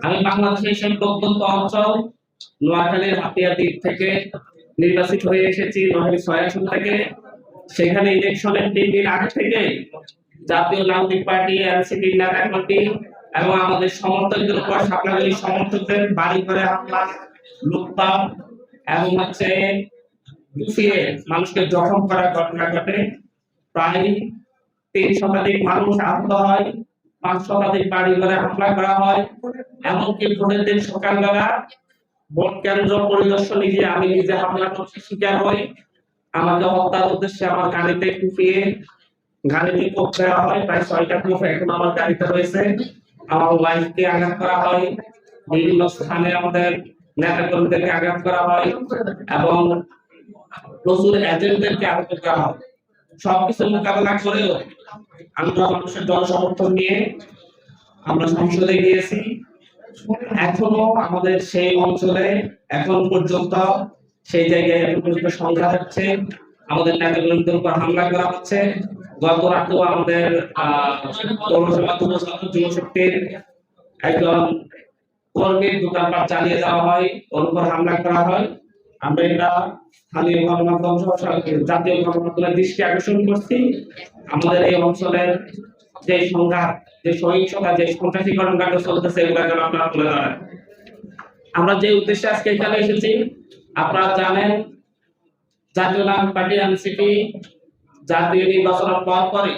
আমি বাংলাদেশের সেই প্রত্যন্ত অঞ্চল নোয়াখালীর হাতিয়ার দ্বীপ থেকে নির্বাচিত হয়ে এসেছি, নোয়াখালী ৬ আসন থেকে। সেখানে ইলেকশনের ৩ দিন আগে থেকে জাতীয় নাগরিক পার্টি, এনসিপির নেতা কর্মী এবং আমাদের সমর্থকদের উপর সাপলাগুলি সমর্থকদের বাড়ি ঘরে হামলা, লুটপাট এবং কুপিয়ে মানুষকে জখম করার ঘটনা ঘটে। প্রায় ৩ শতাধিক মানুষ আহত হয়, ৫ শতাধিক বাড়ি ঘরে হামলা করা হয়। এমনকি ভোটের দিন সকালবেলা ভোট কেন্দ্র পরিদর্শনে গিয়ে আমি নিজে হামলা করতে শিকার হই। আমাকে হত্যার উদ্দেশ্যে আমার গাড়িতে কুপিয়ে গাড়িতে কোপ দেওয়া হয়, প্রায় ৬টা কোপ এখন আমার গাড়িতে রয়েছে। আমার ওয়াইফকে আঘাত করা হয়, বিভিন্ন স্থানে আমাদের নেতা কর্মীদেরকে আঘাত করা হয় এবং প্রচুর এজেন্টদেরকে আঘাত করা হয়। সবকিছু মোকাবেলা করেও আমরা মানুষের জনসমর্থন নিয়ে আমরা সংসদে গিয়েছি। এখনো আমাদের সেই অঞ্চলে এখন পর্যন্ত সেই জায়গায় এখন পর্যন্ত সংঘাত হচ্ছে, আমাদের নেতাকর্মীদের উপর হামলা করা হচ্ছে। গত রাতেও আমাদের পৌরসভা যুব শক্তির একজন কর্মীর দোকানপাট চালিয়ে দেওয়া হয়, ওর উপর হামলা করা হয়। আমরা এটা স্থানীয় গণমাধ্যম সহ জাতীয় গণমাধ্যমের দৃষ্টি আকর্ষণ করছি। আমাদের এই অঞ্চলের যে সংঘাত, যে সহিংসতা, যে সন্ত্রাসী কর্মকাণ্ড চলতেছে, এগুলো যেন আপনারা তুলে ধরেন। আমরা যে উদ্দেশ্যে আজকে এখানে এসেছি আপনারা জানেন, জাতীয় নাগরিক পার্টি এনসিপি জাতীয় নির্বাচনের পর পরই